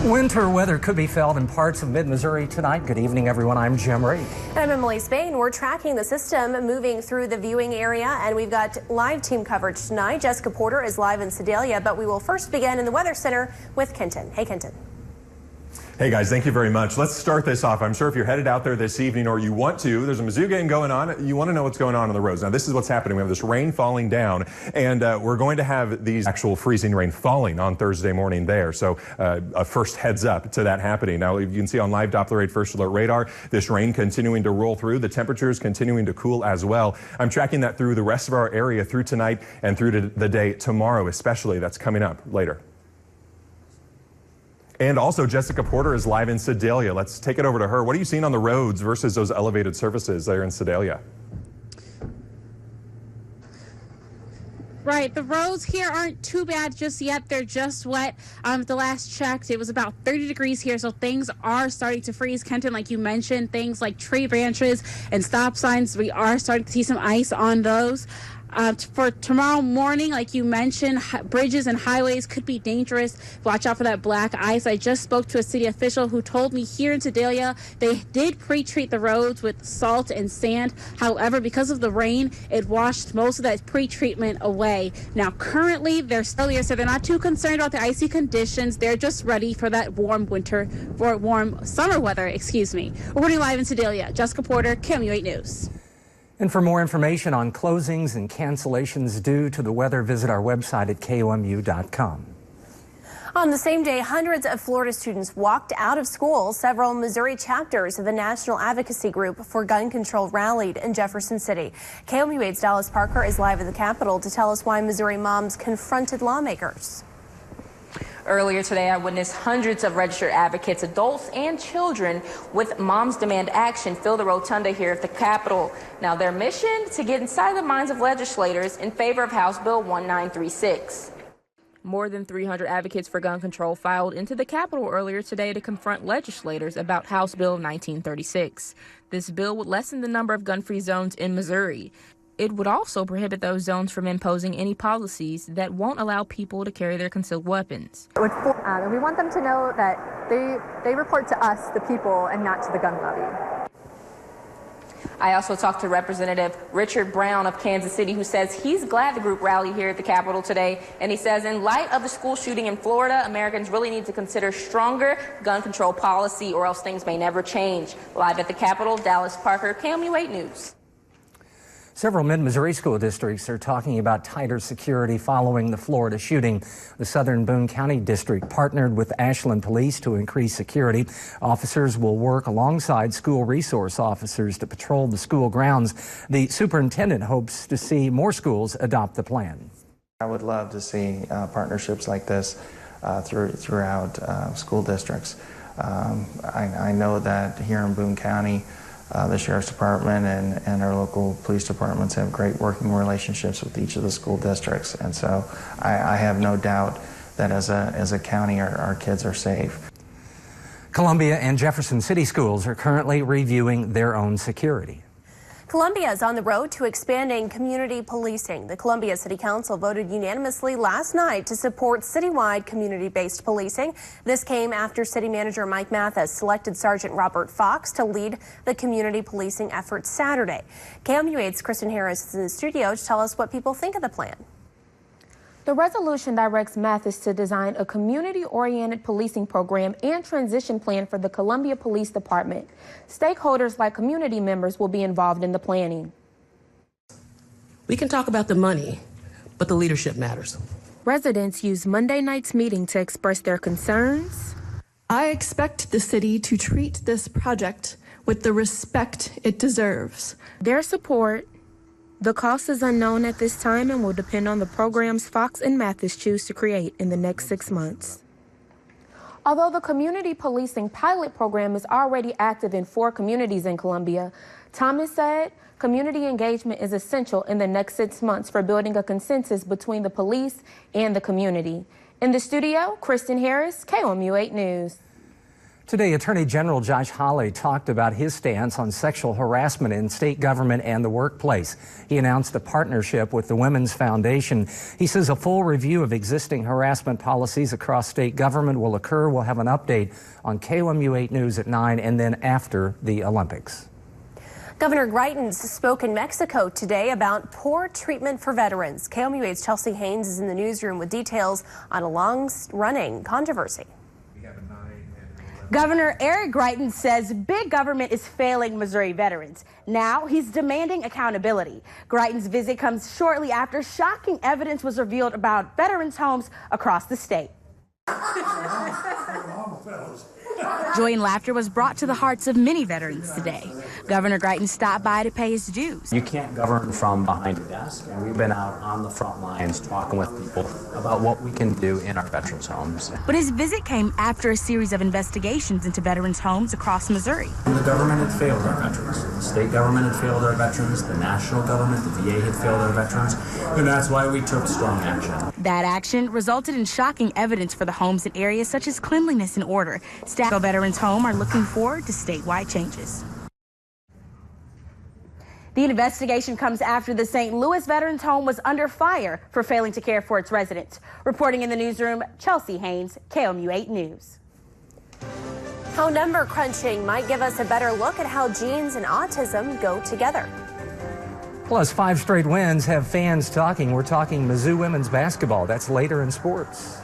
Winter weather could be felt in parts of mid-Missouri tonight. Good evening, everyone. I'm Jim Reed. And I'm Emily Spain. We're tracking the system moving through the viewing area, and we've got live team coverage tonight. Jessica Porter is live in Sedalia, but we will first begin in the Weather Center with Kenton. Hey, Kenton. Hey guys, thank you very much. Let's start this off. I'm sure if you're headed out there this evening or you want to, there's a Mizzou game going on. You want to know what's going on the roads. Now this is what's happening. We have this rain falling down, and we're going to have these actual freezing rain falling on Thursday morning there. So a first heads up to that happening. Now you can see on live Doppler 8 first alert radar, this rain continuing to roll through. The temperatures continuing to cool as well. I'm tracking that through the rest of our area through tonight and through to the day tomorrow, especially. That's coming up later. And also, Jessica Porter is live in Sedalia. Let's take it over to her. What are you seeing on the roads versus those elevated surfaces there in Sedalia? Right, the roads here aren't too bad just yet. They're just wet. The last checked, it was about 30 degrees here, so things are starting to freeze. Kenton, like you mentioned, things like tree branches and stop signs, we are starting to see some ice on those. For tomorrow morning, like you mentioned, bridges and highways could be dangerous. Watch out for that black ice. I just spoke to a city official who told me here in Sedalia they did pre-treat the roads with salt and sand. However, because of the rain, it washed most of that pre-treatment away. Now, currently, they're still here, so they're not too concerned about the icy conditions. They're just ready for that warm summer weather, excuse me. Reporting live in Sedalia, Jessica Porter, KMU8 News. And for more information on closings and cancellations due to the weather, visit our website at KOMU.com. On the same day, hundreds of Florida students walked out of school. Several Missouri chapters of the National Advocacy Group for Gun Control rallied in Jefferson City. KOMU8's Dallas Parker is live in the Capitol to tell us why Missouri moms confronted lawmakers. Earlier today, I witnessed hundreds of registered advocates, adults and children, with Moms Demand Action fill the rotunda here at the Capitol. Now, their mission to get inside the minds of legislators in favor of House Bill 1936. More than 300 advocates for gun control filed into the Capitol earlier today to confront legislators about House Bill 1936. This bill would lessen the number of gun-free zones in Missouri. It would also prohibit those zones from imposing any policies that won't allow people to carry their concealed weapons. And we want them to know that they report to us, the people, and not to the gun lobby. I also talked to Representative Richard Brown of Kansas City, who says he's glad the group rallied here at the Capitol today. And he says in light of the school shooting in Florida, Americans really need to consider stronger gun control policy or else things may never change. Live at the Capitol, Dallas Parker, KMU8 News. Several mid-Missouri school districts are talking about tighter security following the Florida shooting. The Southern Boone County District partnered with Ashland Police to increase security. Officers will work alongside school resource officers to patrol the school grounds. The superintendent hopes to see more schools adopt the plan. I would love to see partnerships like this throughout school districts. I know that here in Boone County, the Sheriff's Department and our local police departments have great working relationships with each of the school districts, and so I have no doubt that as a county our kids are safe. Columbia and Jefferson City schools are currently reviewing their own security. Columbia is on the road to expanding community policing. The Columbia City Council voted unanimously last night to support citywide community-based policing. This came after City Manager Mike Mathis selected Sergeant Robert Fox to lead the community policing effort Saturday. KMU8's Kristen Harris is in the studio to tell us what people think of the plan. The resolution directs Mathis to design a community-oriented policing program and transition plan for the Columbia Police Department. Stakeholders like community members will be involved in the planning. We can talk about the money, but the leadership matters. Residents used Monday night's meeting to express their concerns. I expect the city to treat this project with the respect it deserves. Their support. The cost is unknown at this time and will depend on the programs Fox and Mathis choose to create in the next 6 months. Although the community policing pilot program is already active in 4 communities in Columbia, Thomas said community engagement is essential in the next 6 months for building a consensus between the police and the community. In the studio, Kristen Harris, KOMU8 News. Today, Attorney General Josh Hawley talked about his stance on sexual harassment in state government and the workplace. He announced a partnership with the Women's Foundation. He says a full review of existing harassment policies across state government will occur. We'll have an update on KOMU 8 News at 9 and then after the Olympics. Governor Greitens spoke in Mexico today about poor treatment for veterans. KOMU 8's Chelsea Haynes is in the newsroom with details on a long-running controversy. Governor Eric Greitens says big government is failing Missouri veterans. Now he's demanding accountability. Greitens' visit comes shortly after shocking evidence was revealed about veterans' homes across the state. Joy and laughter was brought to the hearts of many veterans today. Governor Greitens stopped by to pay his dues. You can't govern from behind a desk, and we've been out on the front lines talking with people about what we can do in our veterans' homes. But his visit came after a series of investigations into veterans' homes across Missouri. The government had failed our veterans. The state government had failed our veterans. The national government, the VA, had failed our veterans. And that's why we took strong action. That action resulted in shocking evidence for the homes in areas such as cleanliness and order. Staff at Veterans Home are looking forward to statewide changes. The investigation comes after the St. Louis Veterans Home was under fire for failing to care for its residents. Reporting in the newsroom, Chelsea Haynes, KOMU 8 News. How number crunching might give us a better look at how genes and autism go together. Plus, 5 straight wins have fans talking. We're talking Mizzou women's basketball. That's later in sports.